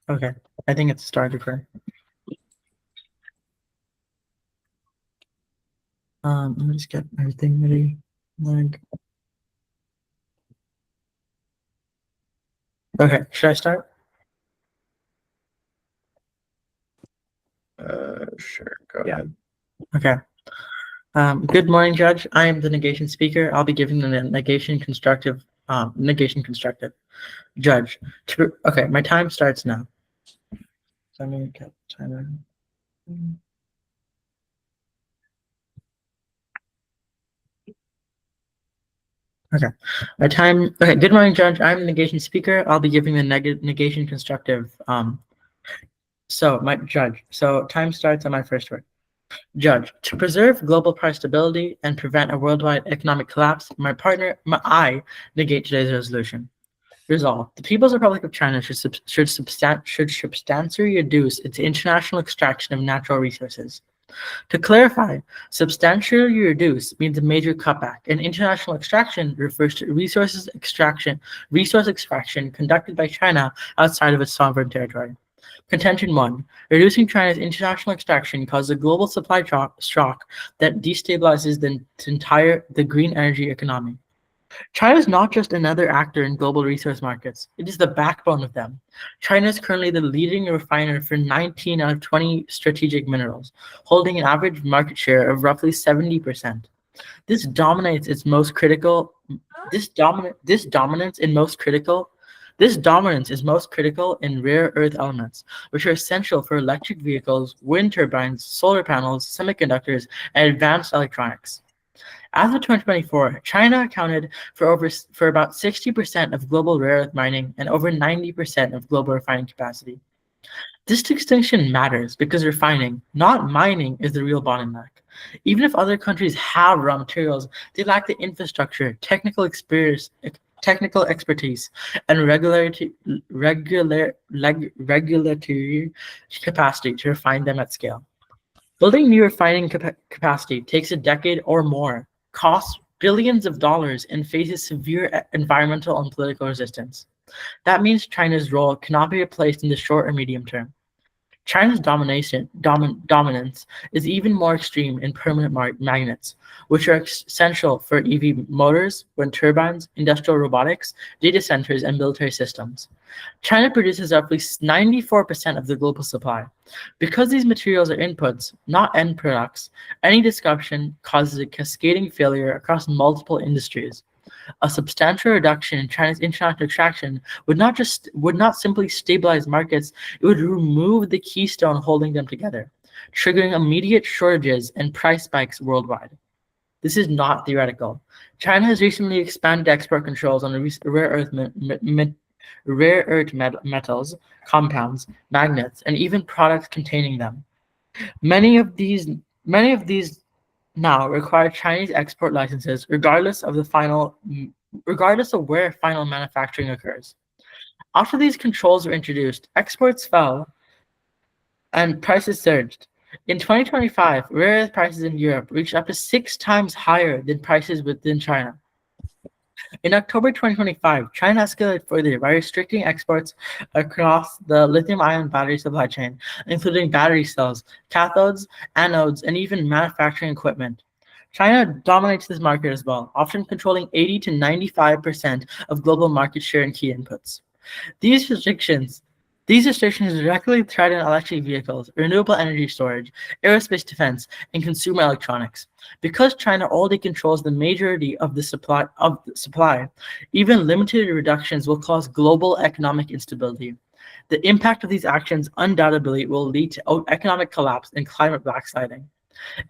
Okay, I think it's started for. Let me just get everything ready. Like, okay, should I start? Sure. Go Yeah. ahead. Okay. Good morning, Judge. I am the negation speaker. I'll be giving the negation constructive. Judge. Okay, my time starts now. So I'm gonna get timer. Okay, my time. Okay, good morning, Judge. I'm the negation speaker. I'll be giving the negation constructive. So my judge. So time starts on my first word. Judge, to preserve global price stability and prevent a worldwide economic collapse, I negate today's resolution. Resolve: the People's Republic of China should substantially reduce its international extraction of natural resources. To clarify, substantially reduce means a major cutback, and international extraction refers to resource extraction conducted by China outside of its sovereign territory. Contention 1. Reducing China's international extraction causes a global supply shock that destabilizes the green energy economy. China is not just another actor in global resource markets, it is the backbone of them. China is currently the leading refiner for 19 out of 20 strategic minerals, holding an average market share of roughly 70%. This dominates its most critical this dominance in most critical this dominance is most critical in rare earth elements, which are essential for electric vehicles, wind turbines, solar panels, semiconductors, and advanced electronics. As of 2024, China accounted for about 60% of global rare earth mining and over 90% of global refining capacity. This distinction matters because refining, not mining, is the real bottleneck. Even if other countries have raw materials, they lack the infrastructure, technical expertise, and regulatory capacity to refine them at scale. Building new refining capacity takes a decade or more, costs billions of dollars, and faces severe environmental and political resistance. That means China's role cannot be replaced in the short or medium term. China's dominance is even more extreme in permanent magnets, which are essential for EV motors, wind turbines, industrial robotics, data centers, and military systems. China produces roughly 94% of the global supply. Because these materials are inputs, not end products, any disruption causes a cascading failure across multiple industries. A substantial reduction in China's international extraction would not simply stabilize markets, it would remove the keystone holding them together, triggering immediate shortages and price spikes worldwide. This is not theoretical. China has recently expanded export controls on rare earth metals, compounds, magnets, and even products containing them. Many of these now require Chinese export licenses regardless of where final manufacturing occurs. After these controls were introduced, exports fell and prices surged. In 2025, rare earth prices in Europe reached up to 6 times higher than prices within China. In October 2025, China escalated further by restricting exports across the lithium-ion battery supply chain, including battery cells, cathodes, anodes, and even manufacturing equipment. China dominates this market as well, often controlling 80 to 95% of global market share in key inputs. These restrictions these restrictions directly threaten electric vehicles, renewable energy storage, aerospace defense, and consumer electronics. Because China already controls the majority of the supply, even limited reductions will cause global economic instability. The impact of these actions undoubtedly will lead to economic collapse and climate backsliding.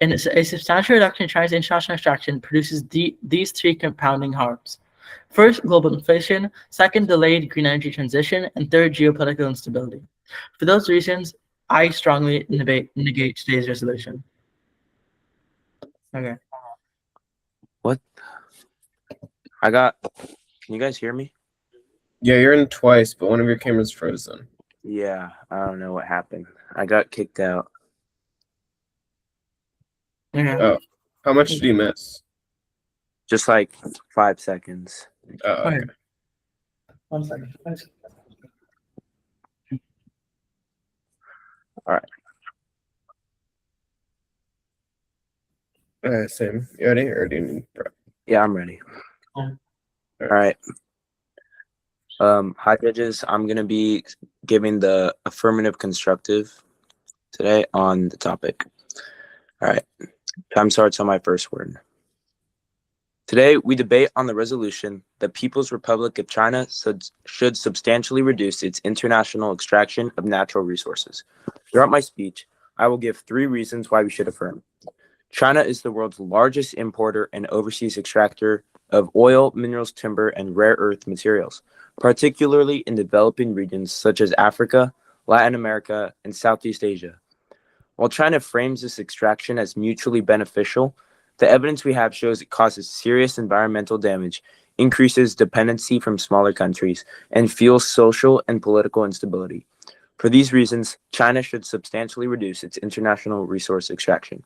And a substantial reduction in China's international extraction produces these three compounding harms. First, global inflation. Second, delayed green energy transition. And third, geopolitical instability. For those reasons, I strongly negate today's resolution. Okay. What? Can you guys hear me? Yeah, you're in twice, but one of your cameras frozen. Yeah, I don't know what happened. I got kicked out. Yeah. Oh, how much did you miss? Just like 5 seconds. Oh, okay. Okay. 1 second. Same. You ready? Or do you need prep? Yeah, I'm ready. Yeah. All right. Hi, judges. I'm going to be giving the affirmative constructive today on the topic. All right. Time starts on my first word. Today, we debate on the resolution that People's Republic of China should substantially reduce its international extraction of natural resources. Throughout my speech, I will give 3 reasons why we should affirm. China is the world's largest importer and overseas extractor of oil, minerals, timber, and rare earth materials, particularly in developing regions such as Africa, Latin America, and Southeast Asia. While China frames this extraction as mutually beneficial, the evidence we have shows it causes serious environmental damage, increases dependency from smaller countries, and fuels social and political instability. For these reasons, China should substantially reduce its international resource extraction.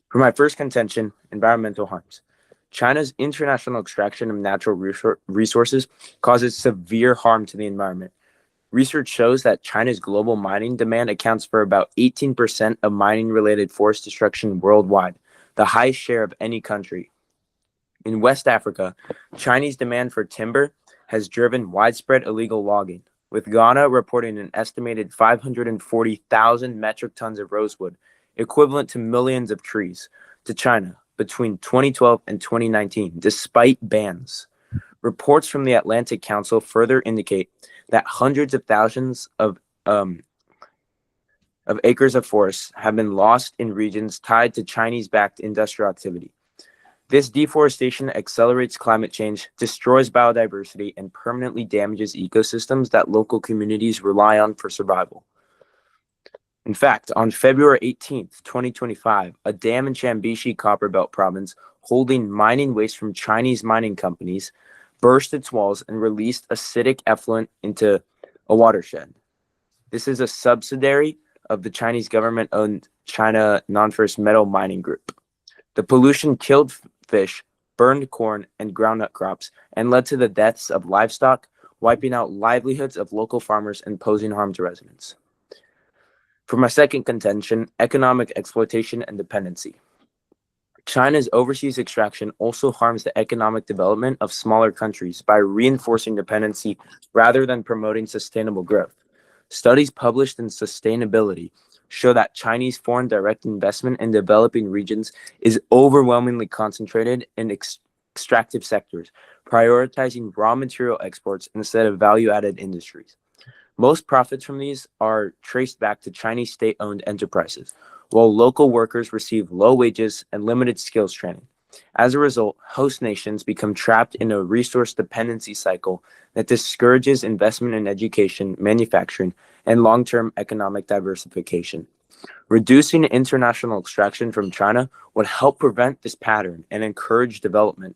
For my first contention, environmental harms. China's international extraction of natural resources causes severe harm to the environment. Research shows that China's global mining demand accounts for about 18% of mining-related forest destruction worldwide, the highest share of any country. In West Africa, Chinese demand for timber has driven widespread illegal logging, with Ghana reporting an estimated 540,000 metric tons of rosewood, equivalent to millions of trees, to China between 2012 and 2019, despite bans. Reports from the Atlantic Council further indicate that hundreds of thousands of acres of forests have been lost in regions tied to Chinese-backed industrial activity. This deforestation accelerates climate change, destroys biodiversity, and permanently damages ecosystems that local communities rely on for survival. In fact, on February 18th, 2025, a dam in Chambishi Copperbelt province holding mining waste from Chinese mining companies burst its walls and released acidic effluent into a watershed. This is a subsidiary of the Chinese government-owned China Non-Ferrous Metal Mining Group. The pollution killed fish, burned corn and groundnut crops, and led to the deaths of livestock, wiping out livelihoods of local farmers and posing harm to residents. For my second contention, economic exploitation and dependency. China's overseas extraction also harms the economic development of smaller countries by reinforcing dependency rather than promoting sustainable growth. Studies published in Sustainability show that Chinese foreign direct investment in developing regions is overwhelmingly concentrated in extractive sectors, prioritizing raw material exports instead of value-added industries. Most profits from these are traced back to Chinese state-owned enterprises, while local workers receive low wages and limited skills training. As a result, host nations become trapped in a resource dependency cycle that discourages investment in education, manufacturing, and long-term economic diversification. Reducing international extraction from China would help prevent this pattern and encourage development.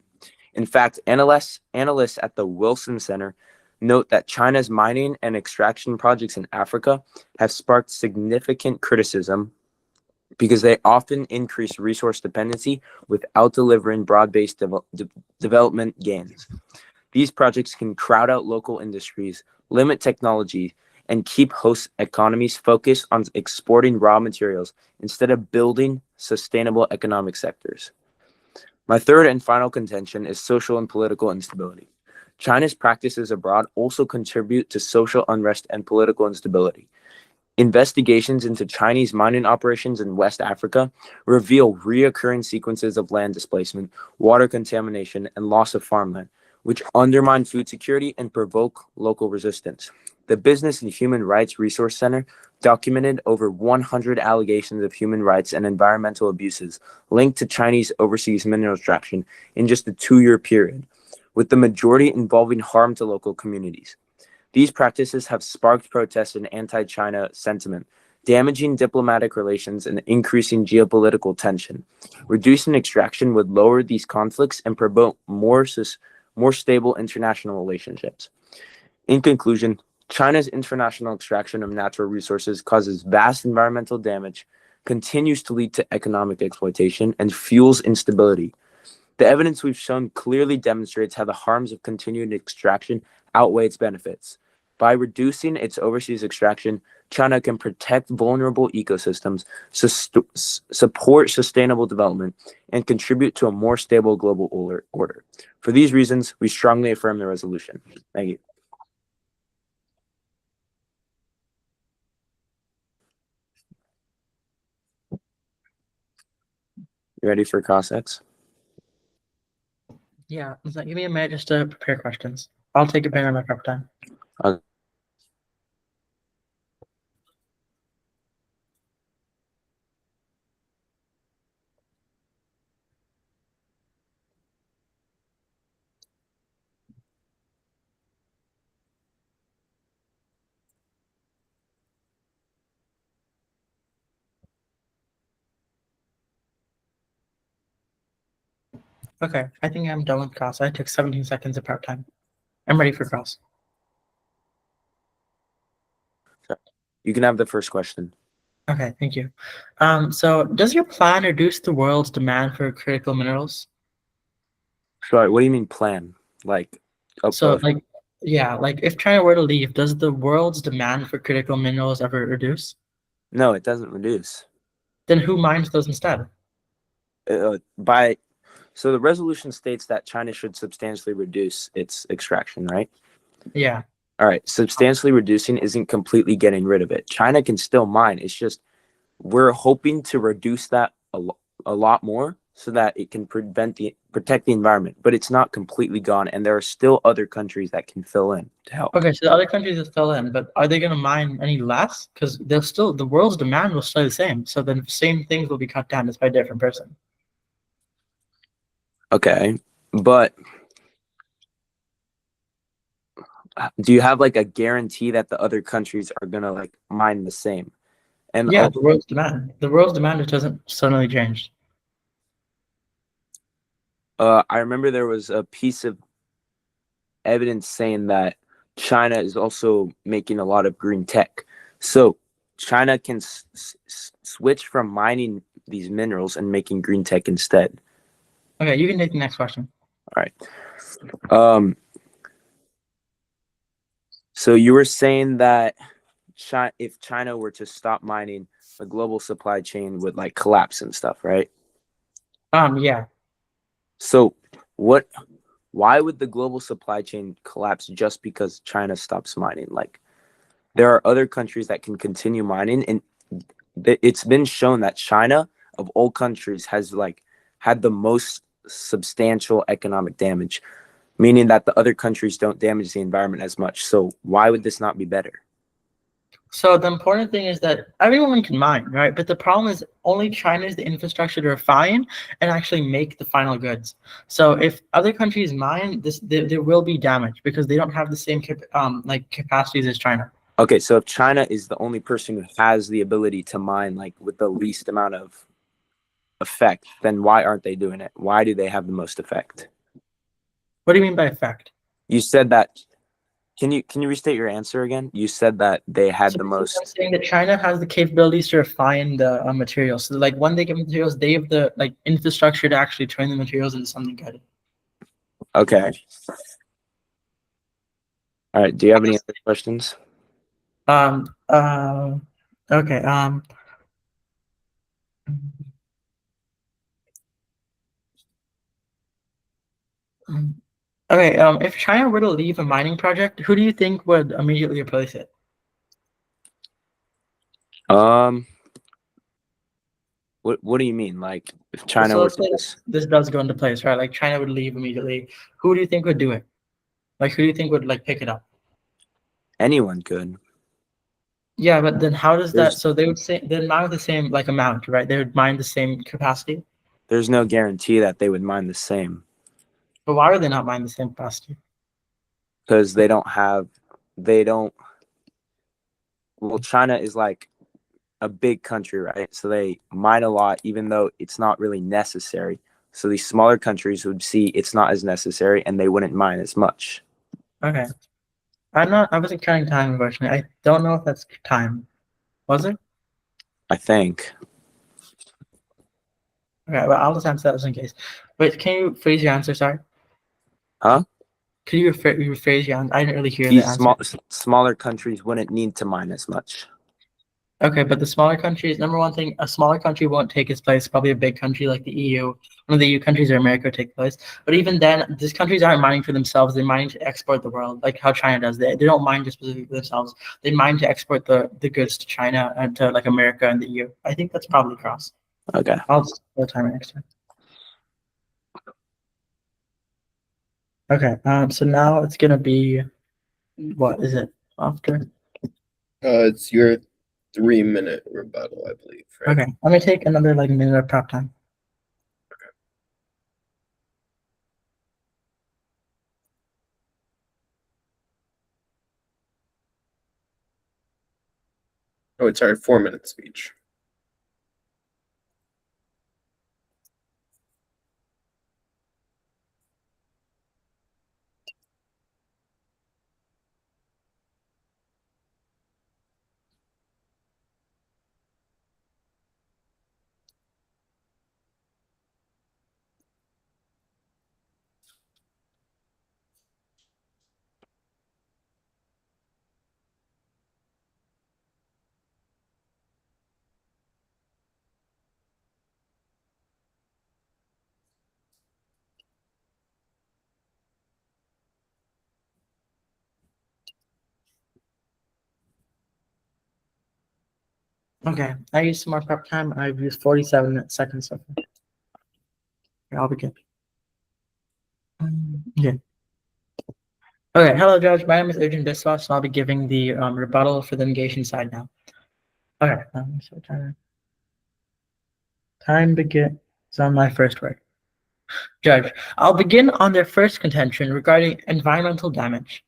In fact, analysts at the Wilson Center note that China's mining and extraction projects in Africa have sparked significant criticism because they often increase resource dependency without delivering broad-based development gains. These projects can crowd out local industries, limit technology, and keep host economies focused on exporting raw materials instead of building sustainable economic sectors. My third and final contention is social and political instability. China's practices abroad also contribute to social unrest and political instability. Investigations into Chinese mining operations in West Africa reveal reoccurring sequences of land displacement, water contamination, and loss of farmland, which undermine food security and provoke local resistance. The Business and Human Rights Resource Center documented over 100 allegations of human rights and environmental abuses linked to Chinese overseas mineral extraction in just a 2-year period, with the majority involving harm to local communities. These practices have sparked protests and anti-China sentiment, damaging diplomatic relations and increasing geopolitical tension. Reducing extraction would lower these conflicts and promote more stable international relationships. In conclusion, China's international extraction of natural resources causes vast environmental damage, continues to lead to economic exploitation, and fuels instability. The evidence we've shown clearly demonstrates how the harms of continued extraction outweigh its benefits. By reducing its overseas extraction, China can protect vulnerable ecosystems, support sustainable development, and contribute to a more stable global order. For these reasons, we strongly affirm the resolution. Thank you. You ready for Cossacks? Yeah, give me a minute just to prepare questions. I'll take a pen on my prep time. Okay, I think I'm done with cross. I took 17 seconds of prep time. I'm ready for cross. You can have the first question. Okay, thank you. So does your plan reduce the world's demand for critical minerals? Sorry, what do you mean plan? Like, So like if China were to leave, does the world's demand for critical minerals ever reduce? no, it doesn't reduce. Then who mines those instead? So the resolution states that China should substantially reduce its extraction, right? Yeah. All right, substantially reducing isn't completely getting rid of it. China can still mine. It's just we're hoping to reduce that a lot more so that it can protect the environment, but it's not completely gone, and there are still other countries that can fill in to help. Okay, so the other countries will fill in, but are they going to mine any less? Because the world's demand will stay the same. So then same things will be cut down just by a different person. Okay, but do you have like a guarantee that the other countries are gonna like mine the same? And Yeah, the world's demand. The world's demand just doesn't suddenly change. I remember there was a piece of evidence saying that China is also making a lot of green tech. So China can switch from mining these minerals and making green tech instead. Okay, you can take the next question. All right. So you were saying that if China were to stop mining, the global supply chain would like collapse and stuff, right? Yeah. So why would the global supply chain collapse just because China stops mining? Like there are other countries that can continue mining, and it's been shown that China of all countries has like had the most substantial economic damage, meaning that the other countries don't damage the environment as much. So why would this not be better? So the important thing is that everyone can mine, right? But the problem is only China has the infrastructure to refine and actually make the final goods. So if other countries mine, there will be damage because they don't have the same capacities as China. Okay, so if China is the only person who has the ability to mine like with the least amount of effect, then why aren't they doing it? Why do they have the most effect? What do you mean by effect? You said that. Can you restate your answer again? You said that they had the most. I'm saying that China has the capabilities to refine the materials. So like when they get materials, they have the like infrastructure to actually turn the materials into something good. Okay. All right. Do you have any other questions? Okay. Okay. If China were to leave a mining project, who do you think would immediately replace it? What do you mean? Like if China So were let's say this does go into place, right? Like China would leave immediately. Who do you think would do it? Like who do you think would like pick it up? anyone could. Yeah, but then how does that? So they would say they'd mine the same like amount, right? They would mine the same capacity. There's no guarantee that they would mine the same But why would they not mine the same capacity? because they don't. Well, China is like a big country, right? So they mine a lot, even though it's not really necessary. So these smaller countries would see it's not as necessary and they wouldn't mine as much. Okay. I wasn't counting time, unfortunately. I don't know if that's time. Was it? I think. Okay, well, I'll just answer that just in case. Wait, can you phrase your answer? Sorry. Huh? Could you rephrase, Jan? I didn't really hear the These answer. smaller countries wouldn't need to mine as much. Okay, but the smaller countries, number one thing, a smaller country won't take its place. Probably a big country like the EU, one of the EU countries or America would take place. But even then, these countries aren't mining for themselves. They're mining to export the world, like how China does. They don't mine just specifically for themselves. They mine to export the goods to China and to like America and the EU. I think that's probably cross. Okay. I'll just go timer next time. Okay, so now it's gonna be, what is it after? It's your 3-minute rebuttal, I believe, right? Okay, I'm gonna take another like minute of prep time. Oh, it's our 4-minute speech. Okay, I used some more prep time. I've used 47 seconds so far. Okay, I'll begin. Okay. Okay, hello, Judge. My name is Arjun Biswas, and I'll be giving the rebuttal for the negation side now. Okay, so time begins on my first word. Judge, I'll begin on their first contention regarding environmental damage.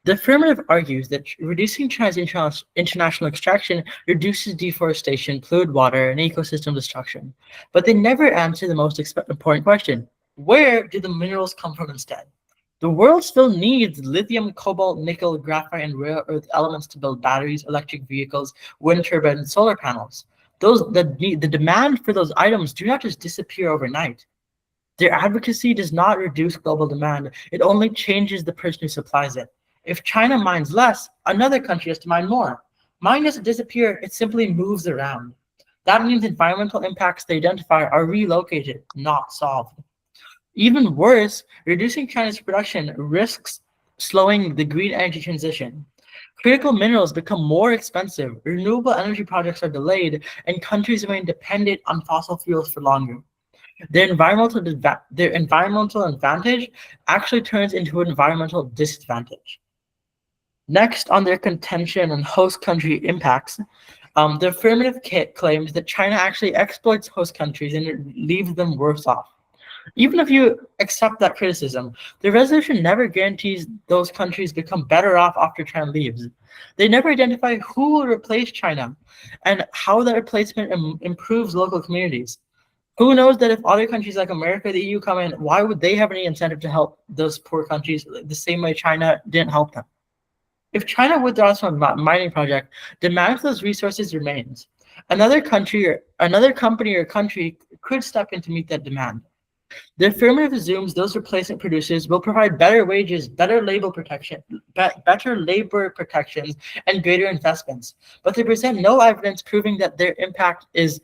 The affirmative argues that reducing China's international extraction reduces deforestation, polluted water, and ecosystem destruction. But they never answer the most important question: where do the minerals come from instead? The world still needs lithium, cobalt, nickel, graphite, and rare earth elements to build batteries, electric vehicles, wind turbines, and solar panels. The demand for those items do not just disappear overnight. Their advocacy does not reduce global demand, it only changes the person who supplies it. If China mines less, another country has to mine more. Mine doesn't disappear, it simply moves around. That means environmental impacts they identify are relocated, not solved. Even worse, reducing China's production risks slowing the green energy transition. Critical minerals become more expensive, renewable energy projects are delayed, and countries remain dependent on fossil fuels for longer. Their environmental advantage actually turns into an environmental disadvantage. Next, on their contention on host country impacts, the affirmative claims that China actually exploits host countries and it leaves them worse off. Even if you accept that criticism, the resolution never guarantees those countries become better off after China leaves. They never identify who will replace China and how that replacement improves local communities. Who knows that if other countries like America, the EU come in, why would they have any incentive to help those poor countries the same way China didn't help them? If China withdraws from a mining project, demand for those resources remains. Another company or country could step in to meet that demand. The affirmative assumes those replacement producers will provide better wages, better labor protections, and greater investments. But they present no evidence proving that their impact is.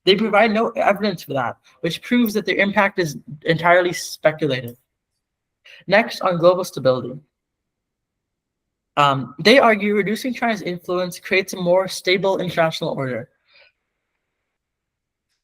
They provide no evidence for that, which proves that their impact is entirely speculative. Next, on global stability. They argue reducing China's influence creates a more stable international order.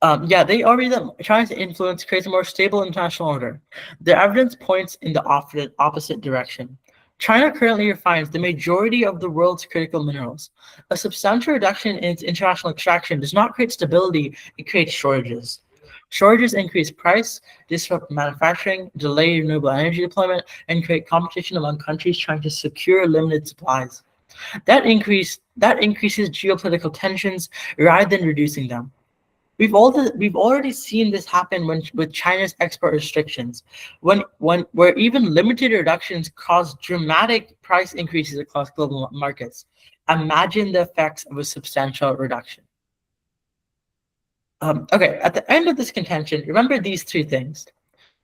They argue that China's influence creates a more stable international order. The evidence points in the opposite direction. China currently refines the majority of the world's critical minerals. A substantial reduction in its international extraction does not create stability, it creates shortages. Shortages increase price, disrupt manufacturing, delay renewable energy deployment, and create competition among countries trying to secure limited supplies. That increases geopolitical tensions rather than reducing them. We've already seen this happen with China's export restrictions, where even limited reductions cause dramatic price increases across global markets. Imagine the effects of a substantial reduction. Okay, at the end of this contention, remember these three things.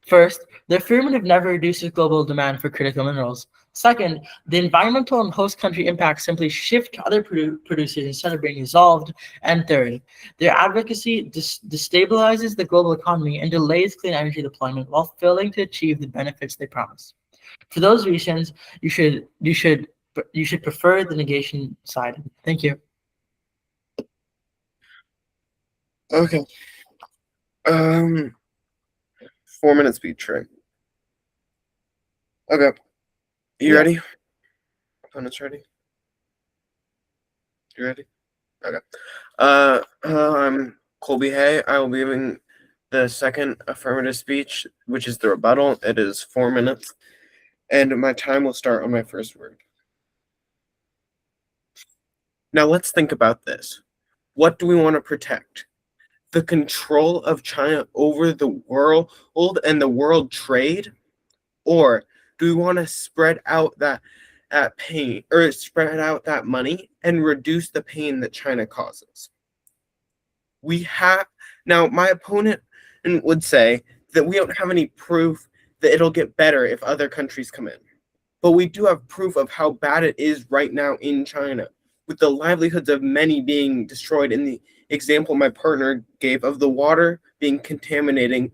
First, the affirmative never reduces global demand for critical minerals. Second, the environmental and host country impacts simply shift to other producers instead of being resolved. And third, their advocacy destabilizes the global economy and delays clean energy deployment while failing to achieve the benefits they promise. For those reasons, you should prefer the negation side. Thank you. Okay. 4 minute speech, right? Okay. You Yeah. ready? Opponents ready? You ready? Okay. I'm Colby Hay. I will be giving the second affirmative speech, which is the rebuttal. It is 4 minutes, and my time will start on my first word. Now let's think about this. What do we want to protect? The control of China over the world and the world trade? Or do we want to spread out that pain, or spread out that money and reduce the pain that China causes? We have now, my opponent would say that we don't have any proof that it'll get better if other countries come in. But we do have proof of how bad it is right now in China, with the livelihoods of many being destroyed. In the example my partner gave of the water being contaminated,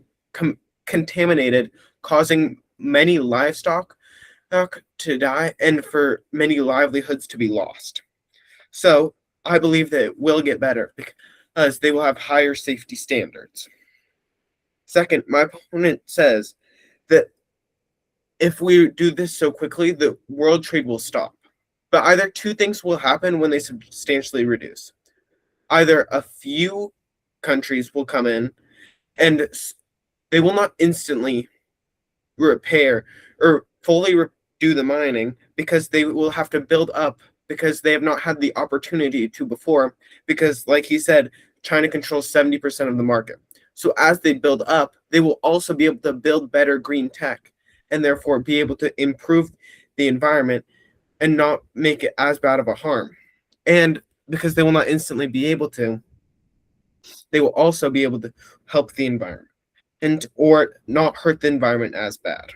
causing many livestock to die and for many livelihoods to be lost. So I believe that it will get better because they will have higher safety standards. Second, my opponent says that if we do this so quickly, the world trade will stop. But either two things will happen when they substantially reduce. Either a few countries will come in and they will not instantly repair or fully do the mining because they will have to build up because they have not had the opportunity to before, because like he said, China controls 70% of the market. So as they build up, they will also be able to build better green tech and therefore be able to improve the environment and not make it as bad of a harm. And because they will not instantly be able to, they will also be able to help the environment and or not hurt the environment as bad.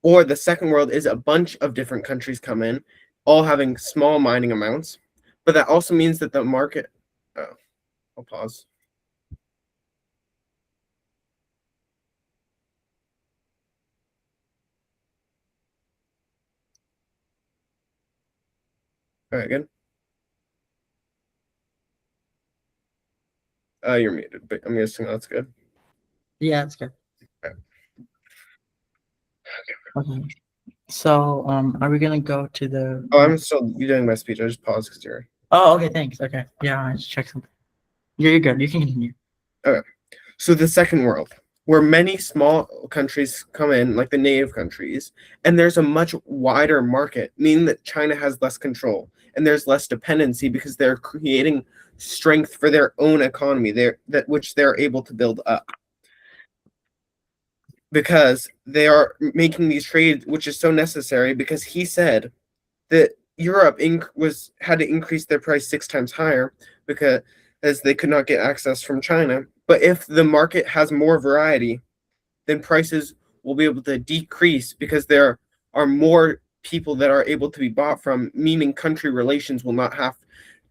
Or the second world is a bunch of different countries come in, all having small mining amounts, but that also means that the market. Oh, I'll pause. All right, good. You're muted, but I'm guessing that's good. Yeah, that's good. Okay. Okay. So, are we gonna go to the? Oh, I'm still doing my speech. I just paused because you're. Oh, okay. Thanks. Okay. Yeah, I just checked something. You're good. You can continue. Okay. So the second world, where many small countries come in, like the native countries, and there's a much wider market, meaning that China has less control and there's less dependency because they're creating strength for their own economy, which they're able to build up. Because they are making these trades, which is so necessary. Because he said that Europe had to increase their price 6 times higher because as they could not get access from China. But if the market has more variety, then prices will be able to decrease because there are more people that are able to be bought from, meaning country relations will not have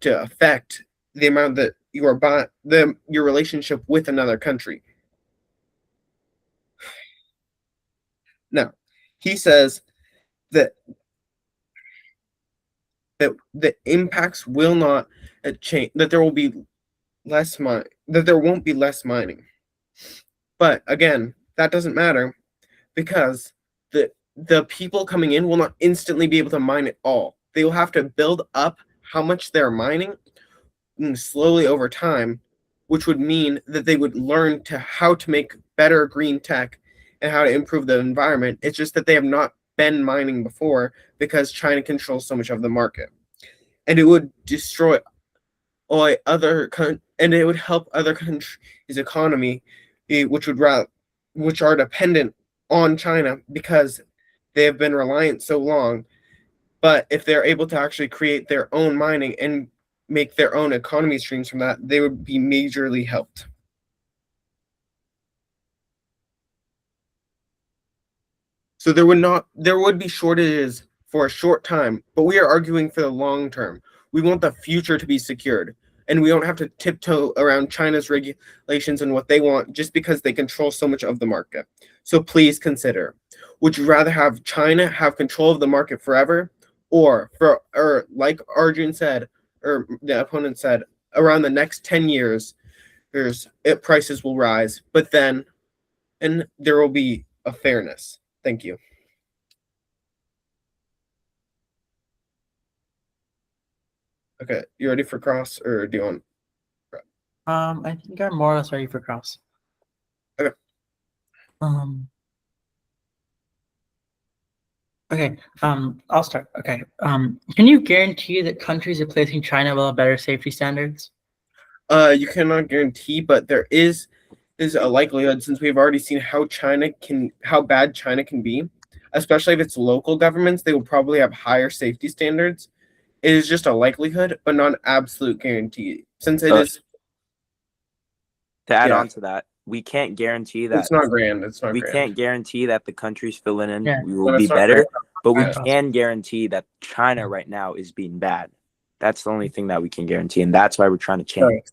to affect the amount that you are bought your relationship with another country. Now, he says that the impacts will not change, that there will be that there won't be less mining. But again, that doesn't matter because the people coming in will not instantly be able to mine it all. They will have to build up how much they're mining slowly over time, which would mean that they would learn how to make better green tech and how to improve the environment. It's just that they have not been mining before because China controls so much of the market. And it would destroy all and it would help other countries' economy, which are dependent on China because they have been reliant so long. But if they're able to actually create their own mining and make their own economy streams from that, they would be majorly helped. So there would be shortages for a short time, but we are arguing for the long term. We want the future to be secured, and we don't have to tiptoe around China's regulations and what they want just because they control so much of the market. So please consider, would you rather have China have control of the market forever, or like Arjun said, or the opponent said, around the next 10 years, prices will rise, but then and there will be a fairness. Thank you. Okay, you ready for cross, or do you want? I think I'm more or less ready for cross. Okay. Um. Okay. I'll start. Okay. Can you guarantee that countries replacing China will have better safety standards? You cannot guarantee, but there is a likelihood, since we've already seen how bad China can be, especially if it's local governments. They will probably have higher safety standards. It is just a likelihood, but not an absolute guarantee, since it Uh, is. To add Yeah. on to that, we can't guarantee that It's not grand. It's not we grand. can't guarantee that the countries filling in Yeah. we will No, be it's not better, grand. but we Yeah. can guarantee that China right now is being bad. That's the only thing that we can guarantee, and that's why we're trying to No, change.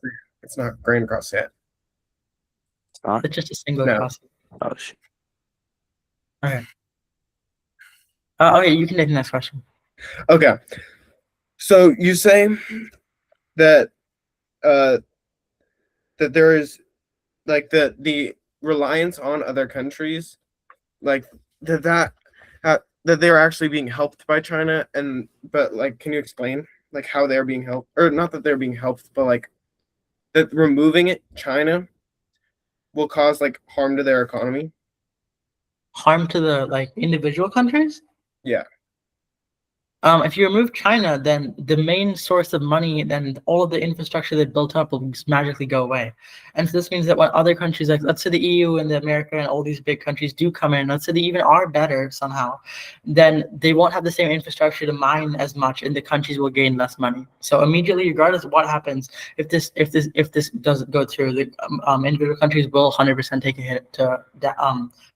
it's not grand cross yet. It's not? It's just a single No. cross. Oh shit. Okay. Okay, you can take the next question. Okay. So you say that uh that there is like the reliance on other countries, like that they're actually being helped by China, and but like, can you explain like how they're being helped, or not that they're being helped, but like that removing it China will cause like harm to their economy? Harm to the like individual countries? Yeah. If you remove China, then the main source of money, then all of the infrastructure that built up will just magically go away. And so this means that when other countries, like let's say the EU and the America and all these big countries do come in, let's say they even are better somehow, then they won't have the same infrastructure to mine as much, and the countries will gain less money. So immediately, regardless of what happens, if this doesn't go through, the individual countries will 100% take a hit to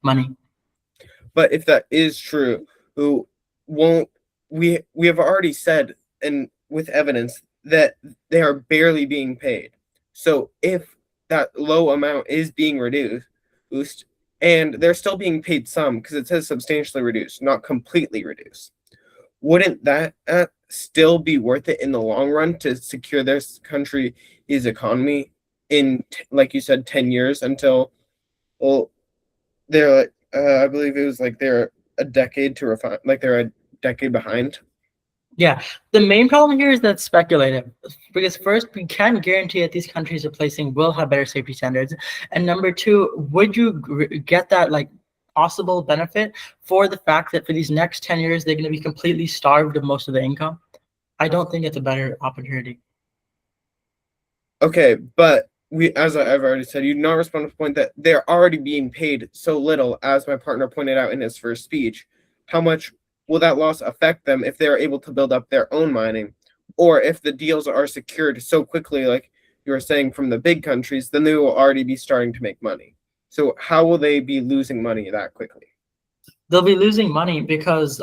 money. But if that is true, who won't we have already said, and with evidence, that they are barely being paid. So if that low amount is being reduced, and they're still being paid some, because it says substantially reduced, not completely reduced, wouldn't that still be worth it in the long run to secure this country's economy in, like you said, 10 years, until, well, they're like, I believe it was like they're a decade to refine, like they're a decade behind. Yeah, the main problem here is that it's speculative, because first, we can't guarantee that these countries replacing will have better safety standards, and number two, would you get that like possible benefit for the fact that for these next 10 years they're going to be completely starved of most of the income? I don't think it's a better opportunity. Okay, but as I've already said, you do not respond to the point that they're already being paid so little, as my partner pointed out in his first speech. How much will that loss affect them if they're able to build up their own mining, or if the deals are secured so quickly, like you were saying, from the big countries, then they will already be starting to make money. So how will they be losing money that quickly? They'll be losing money because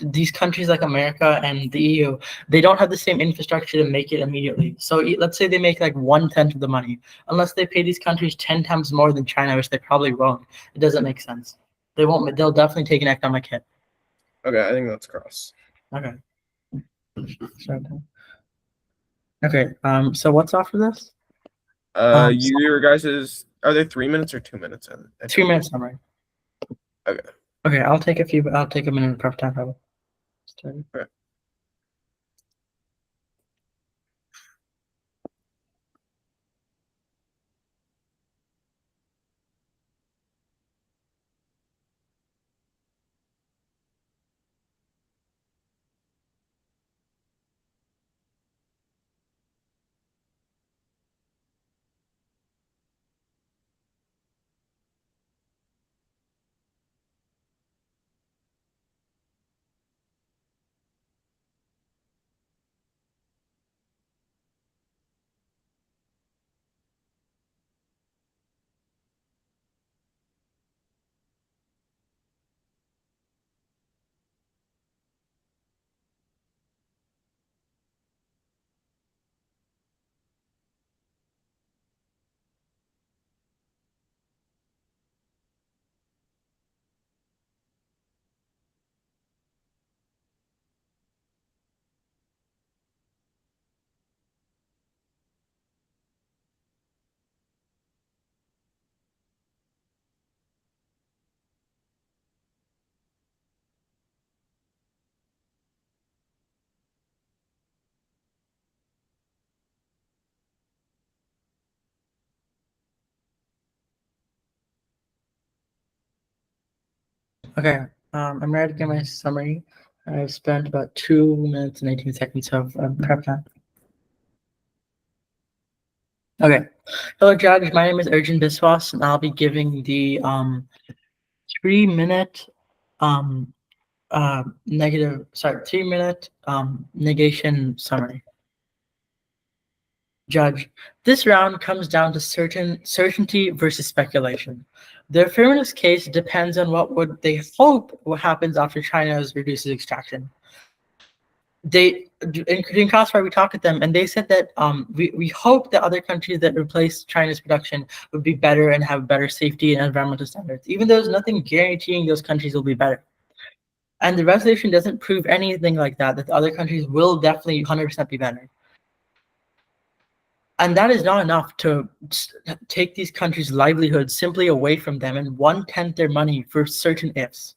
these countries like America and the EU, they don't have the same infrastructure to make it immediately. So let's say they make like 1/10 of the money, unless they pay these countries 10 times more than China, which they probably won't. It doesn't make sense. They won't. They'll definitely take an economic hit. Okay, I think that's cross. Okay. Okay. So what's off of this? Your guys's, are they 3 minutes or 2 minutes? 2 minute summary. Okay. Okay. I'll take a minute of prep time probably. Okay. Okay, I'm ready to get my summary. I've spent about 2 minutes and 18 seconds of prep time. Okay. Hello, Judge. My name is Arjun Biswas, and I'll be giving the 3-minute 3-minute negation summary. Judge, this round comes down to certainty versus speculation. The affirmative case depends on what would they hope what happens after China reduces extraction. In Crossfire, we talked with them, and they said that we hope that other countries that replace China's production would be better and have better safety and environmental standards, even though there's nothing guaranteeing those countries will be better. And the resolution doesn't prove anything like that the other countries will definitely 100% be better. And that is not enough to take these countries' livelihoods simply away from them and 1/10 their money for certain ifs.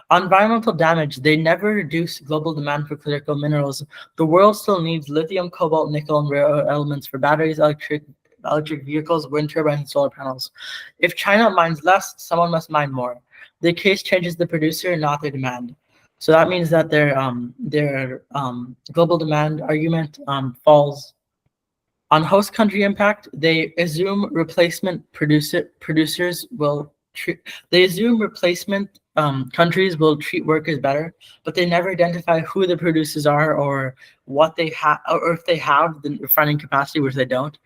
On environmental damage, they never reduce global demand for critical minerals. The world still needs lithium, cobalt, nickel, and rare earth elements for batteries, electric vehicles, wind turbines, and solar panels. If China mines less, someone must mine more. The case changes the producer, not their demand. So that means that their global demand argument falls. On host country impact, they assume replacement producers will treat. They assume replacement countries will treat workers better, but they never identify who the producers are or what they have, or if they have the refining capacity, which they don't,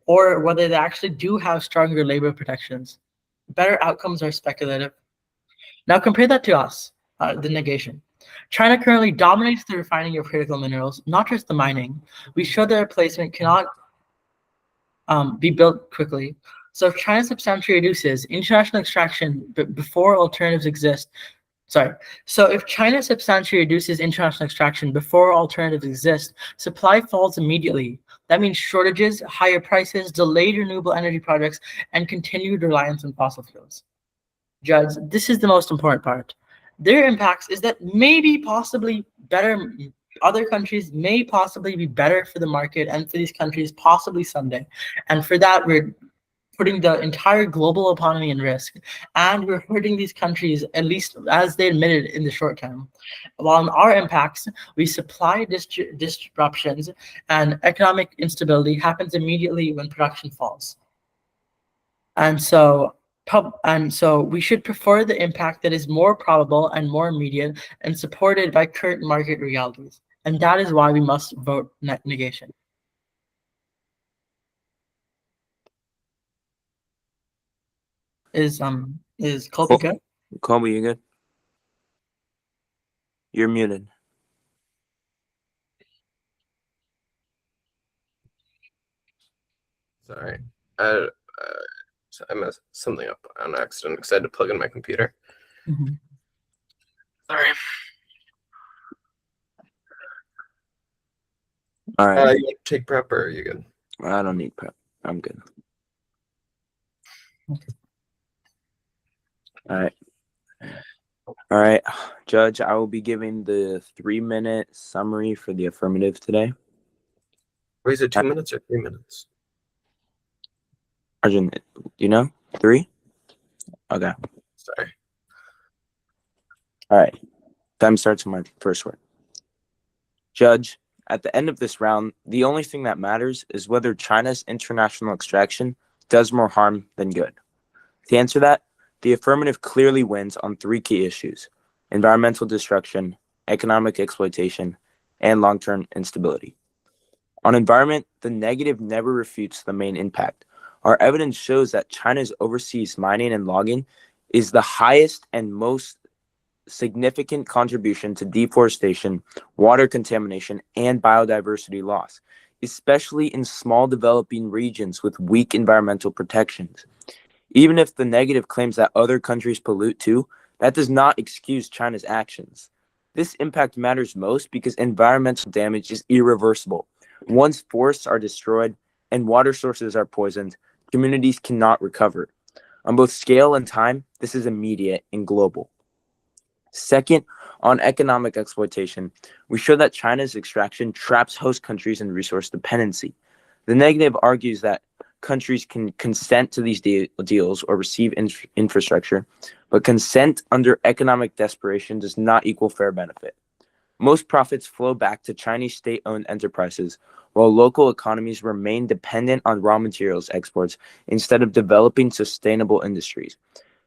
or whether they actually do have stronger labor protections. Better outcomes are speculative. Now compare that to us, the negation. China currently dominates the refining of critical minerals, not just the mining. We show that replacement cannot be built quickly. So if China substantially reduces international extraction before alternatives exist, so if China substantially reduces international extraction before alternatives exist, supply falls immediately. That means shortages, higher prices, delayed renewable energy projects, and continued reliance on fossil fuels. Judge, this is the most important part. Their impacts is that maybe possibly better other countries may possibly be better for the market and for these countries possibly someday. And for that, we're putting the entire global economy in risk. And we're hurting these countries, at least as they admitted in the short term. While in our impacts, we supply disruptions and economic instability happens immediately when production falls. And so we should prefer the impact that is more probable and more immediate and supported by current market realities. And that is why we must vote negation. Is Colby good? Colby, you good? You're muted. Sorry. I messed something up on accident because I had to plug in my computer. Mm-hmm. Sorry. All right. You take prep or are you good? I don't need prep. I'm good. Okay. All right, Judge, I will be giving the 3-minute summary for the affirmative today. Or is it 2 minutes or 3 minutes? Arjun, you know? 3? Okay. Sorry. All right. Time starts with my first word. Judge, at the end of this round, the only thing that matters is whether China's international extraction does more harm than good. To answer that, the affirmative clearly wins on 3 key issues: environmental destruction, economic exploitation, and long-term instability. On environment, the negative never refutes the main impact. Our evidence shows that China's overseas mining and logging is the highest and most significant contribution to deforestation, water contamination, and biodiversity loss, especially in small developing regions with weak environmental protections. Even if the negative claims that other countries pollute too, that does not excuse China's actions. This impact matters most because environmental damage is irreversible. Once forests are destroyed and water sources are poisoned, communities cannot recover. On both scale and time, this is immediate and global. Second, on economic exploitation, we show that China's extraction traps host countries in resource dependency. The negative argues that countries can consent to these deals or receive infrastructure, but consent under economic desperation does not equal fair benefit. Most profits flow back to Chinese state-owned enterprises, while local economies remain dependent on raw materials exports instead of developing sustainable industries.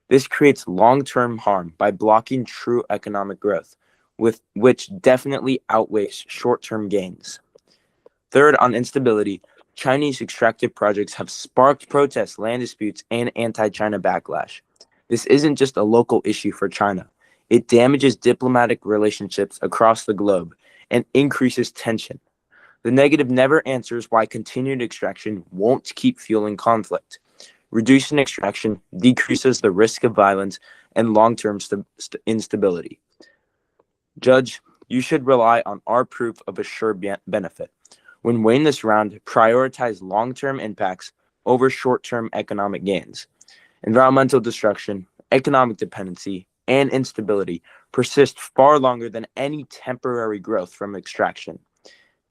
This creates long-term harm by blocking true economic growth, which definitely outweighs short-term gains. Third, on instability, Chinese extractive projects have sparked protests, land disputes, and anti-China backlash. This isn't just a local issue for China. It damages diplomatic relationships across the globe and increases tension. The negative never answers why continued extraction won't keep fueling conflict. Reducing extraction decreases the risk of violence and long-term instability. Judge, you should rely on our proof of assured benefit. When weighing this round, prioritize long-term impacts over short-term economic gains. Environmental destruction, economic dependency, and instability persist far longer than any temporary growth from extraction.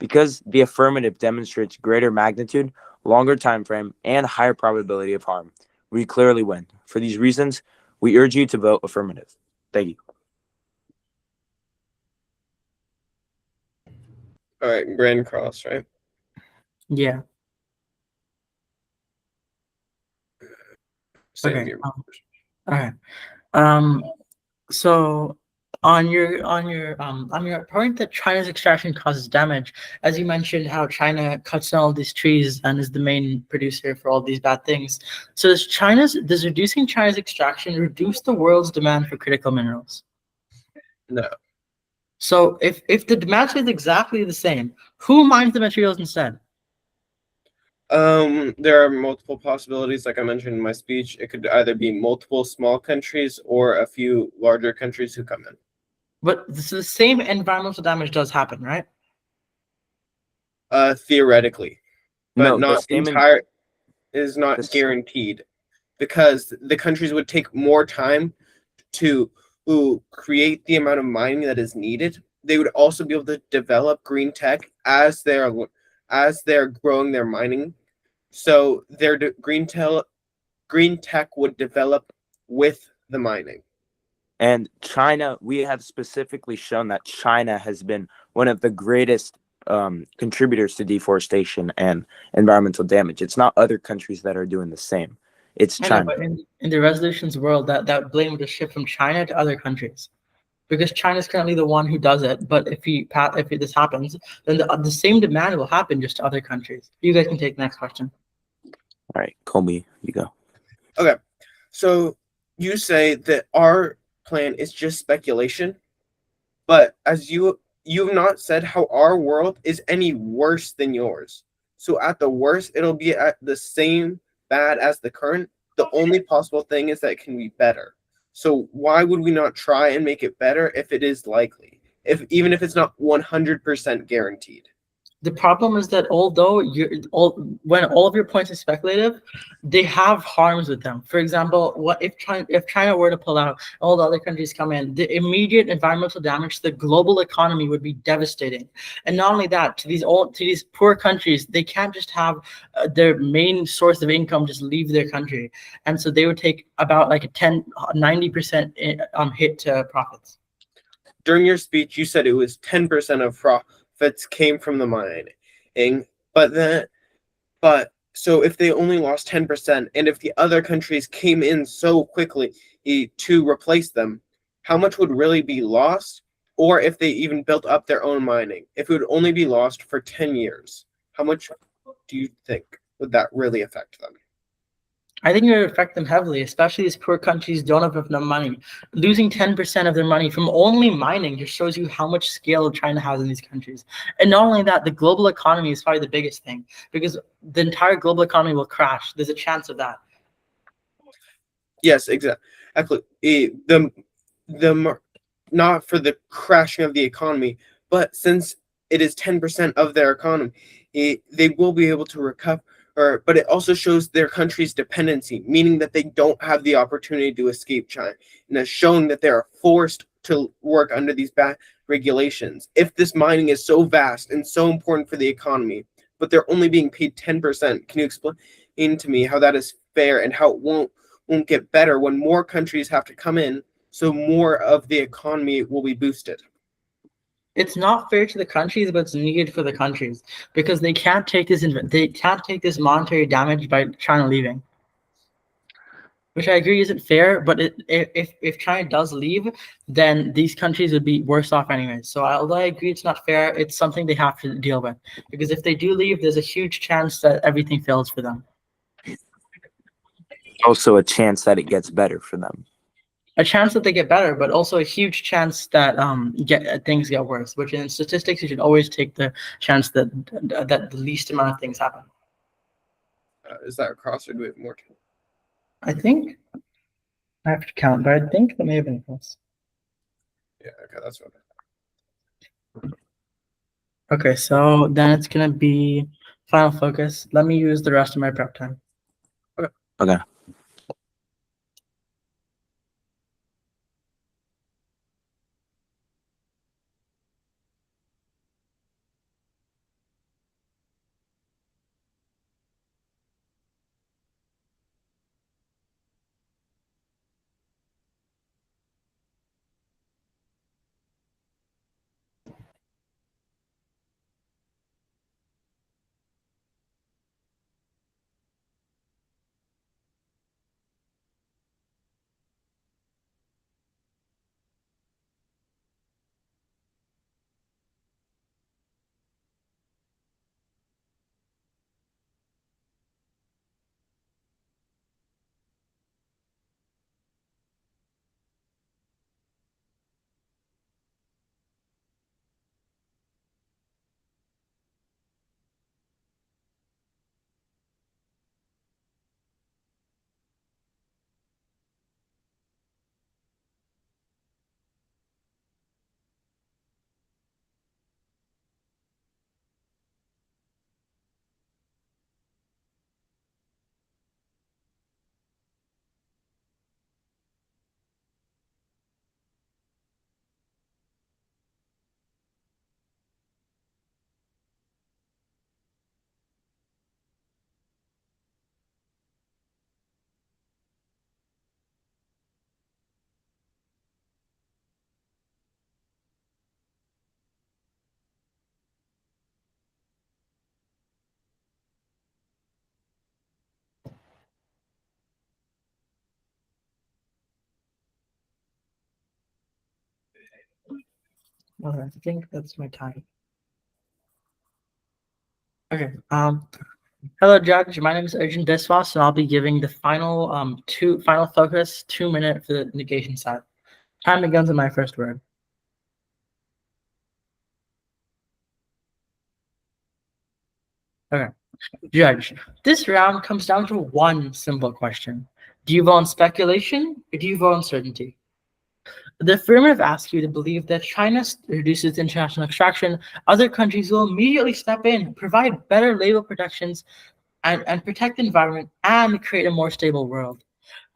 Because the affirmative demonstrates greater magnitude, longer time frame, and higher probability of harm, we clearly win. For these reasons, we urge you to vote affirmative. Thank you. All right, Grand Cross, right? Yeah. Same Okay. here. All right. So on your point that China's extraction causes damage, as you mentioned, how China cuts down all these trees and is the main producer for all these bad things. So does reducing China's extraction reduce the world's demand for critical minerals? No. So if the demand stays exactly the same, who mines the materials instead? There are multiple possibilities, like I mentioned in my speech. It could either be multiple small countries or a few larger countries who come in. But the same environmental damage does happen, right? Theoretically, but No, not is not guaranteed, because the countries would take more time to create the amount of mining that is needed. They would also be able to develop green tech as they're growing their mining. So their green tech would develop with the mining. And China, we have specifically shown that China has been one of the greatest contributors to deforestation and environmental damage. It's not other countries that are doing the same. It's I know, China. but in the resolutions world, that blame would just shift from China to other countries, because China is currently the one who does it. But if this happens, then the same demand will happen just to other countries. You guys can take the next question. All right, Colby, you go. Okay, so you say that our plan is just speculation, but as you've not said how our world is any worse than yours. So at the worst, it'll be at the same bad as the current. The only possible thing is that it can be better. So why would we not try and make it better if it is likely, even if it's not 100% guaranteed? The problem is that although when all of your points are speculative, they have harms with them. For example, what if China were to pull out, all the other countries come in, the immediate environmental damage to the global economy would be devastating. And not only that, to these poor countries, they can't just have their main source of income just leave their country, and so they would take about like a 90% hit to profits. During your speech, you said it was 10% of profits came from the mining, but so if they only lost 10%, and if the other countries came in so quickly to replace them, how much would really be lost? Or if they even built up their own mining, if it would only be lost for 10 years, how much do you think would that really affect them? I think it would affect them heavily, especially as poor countries don't have enough money. Losing 10% of their money from only mining just shows you how much scale China has in these countries. And not only that, the global economy is probably the biggest thing, because the entire global economy will crash. There's a chance of that. Yes, exactly. Not for the crashing of the economy, but since it is 10% of their economy, they will be able to recover. But it also shows their country's dependency, meaning that they don't have the opportunity to escape China, and it's showing that they are forced to work under these bad regulations. If this mining is so vast and so important for the economy, but they're only being paid 10%, can you to me how that is fair and how it won't get better when more countries have to come in, so more of the economy will be boosted. It's not fair to the countries, but it's needed for the countries because they can't take this monetary damage by China leaving. Which I agree isn't fair, but if China does leave, then these countries would be worse off anyways. So although I agree it's not fair, it's something they have to deal with because if they do leave, there's a huge chance that everything fails for them. Also, a chance that it gets better for them. A chance that they get better, but also a huge chance that things get worse. Which in statistics, you should always take the chance that the least amount of things happen. Is that across, or do we have more? I think I have to count, but I think that may have been close. Yeah, okay, that's what. Okay, so then it's gonna be final focus. Let me use the rest of my prep time. Okay. Okay, I think that's my time. Okay. Hello, Judge. My name is Arjun Biswas, and I'll be giving the final final focus 2 minute for the negation side. Time begins with my first word. Okay. Judge, this round comes down to one simple question. Do you vote on speculation or do you vote on certainty? The affirmative asks you to believe that China reduces international extraction, other countries will immediately step in, provide better labor protections, and protect the environment and create a more stable world.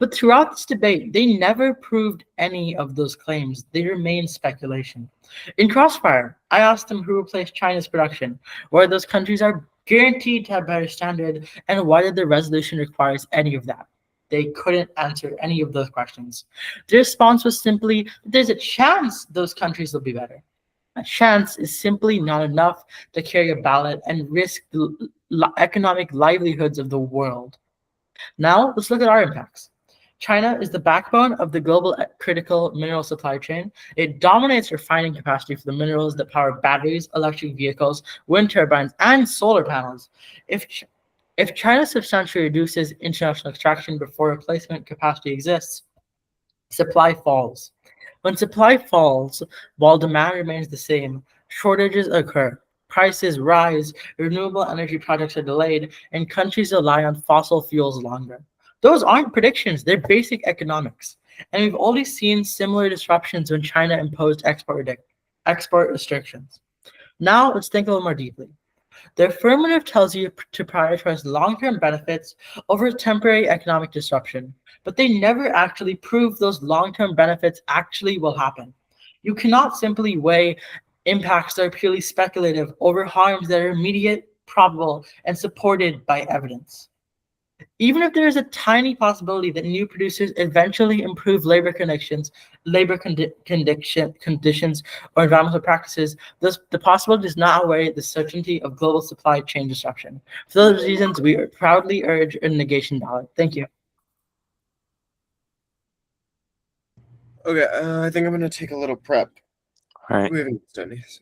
But throughout this debate, they never proved any of those claims. They remain speculation. In Crossfire, I asked them who replaced China's production, whether those countries are guaranteed to have better standard, and whether the resolution requires any of that. They couldn't answer any of those questions. The response was simply, there's a chance those countries will be better. A chance is simply not enough to carry a ballot and risk the economic livelihoods of the world. Now, let's look at our impacts. China is the backbone of the global critical mineral supply chain. It dominates refining capacity for the minerals that power batteries, electric vehicles, wind turbines, and solar panels. If China substantially reduces international extraction before replacement capacity exists, supply falls. When supply falls, while demand remains the same, shortages occur, prices rise, renewable energy projects are delayed, and countries rely on fossil fuels longer. Those aren't predictions, they're basic economics. And we've already seen similar disruptions when China imposed export restrictions. Now let's think a little more deeply. The affirmative tells you to prioritize long-term benefits over temporary economic disruption, but they never actually prove those long-term benefits actually will happen. You cannot simply weigh impacts that are purely speculative over harms that are immediate, probable, and supported by evidence. Even if there is a tiny possibility that new producers eventually improve conditions, or environmental practices, the possibility does not outweigh the certainty of global supply chain disruption. For those reasons, we proudly urge a negation ballot. Thank you. Okay, I think I'm gonna take a little prep. All right. We haven't done this.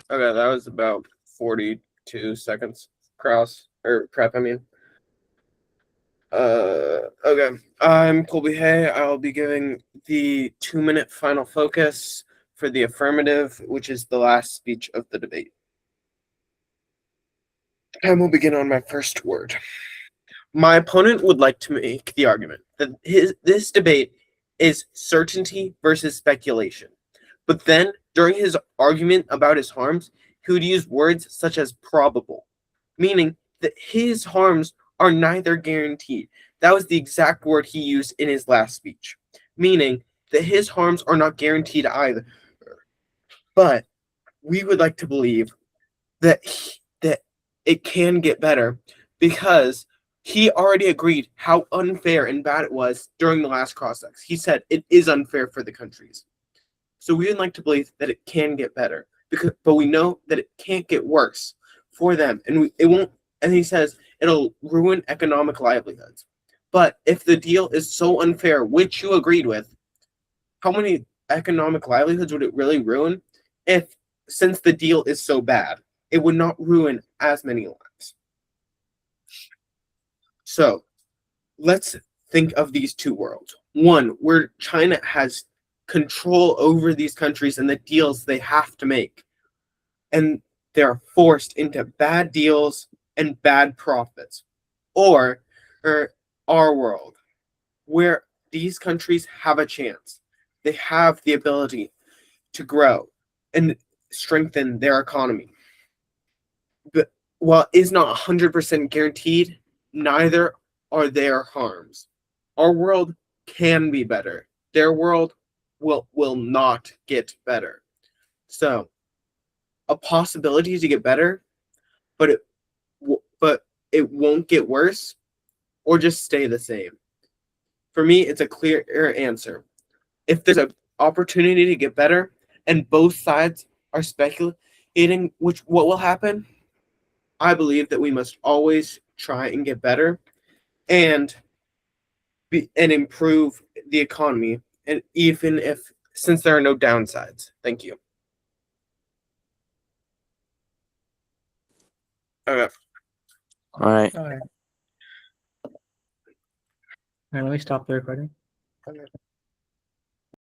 Okay, that was about 42 seconds cross or prep, I mean. Okay. I'm Colby Hay. I'll be giving the 2-minute final focus for the affirmative, which is the last speech of the debate. And we'll begin on my first word. My opponent would like to make the argument that this debate is certainty versus speculation. But then, during his argument about his harms, he would use words such as probable, meaning that his harms are neither guaranteed. That was the exact word he used in his last speech, meaning that his harms are not guaranteed either. But we would like to believe that that it can get better because he already agreed how unfair and bad it was during the last cross-ex. He said it is unfair for the countries. So we would like to believe that it can get better, but we know that it can't get worse for them, and it won't. And he says it'll ruin economic livelihoods. But if the deal is so unfair, which you agreed with, how many economic livelihoods would it really ruin? Since the deal is so bad, it would not ruin as many lives. So let's think of these two worlds. One where China has control over these countries and the deals they have to make. And they're forced into bad deals and bad profits. Or our world, where these countries have a chance. They have the ability to grow and strengthen their economy. But while it is not 100% guaranteed, neither are their harms. Our world can be better. Their world will not get better. So, a possibility to get better, but it won't get worse or just stay the same. For me, it's a clear answer. If there's an opportunity to get better and both sides are speculating what will happen, I believe that we must always try and get better and improve the economy, and even if since there are no downsides. Thank you. Okay. All right. All right. All right, let me stop the recording. Okay.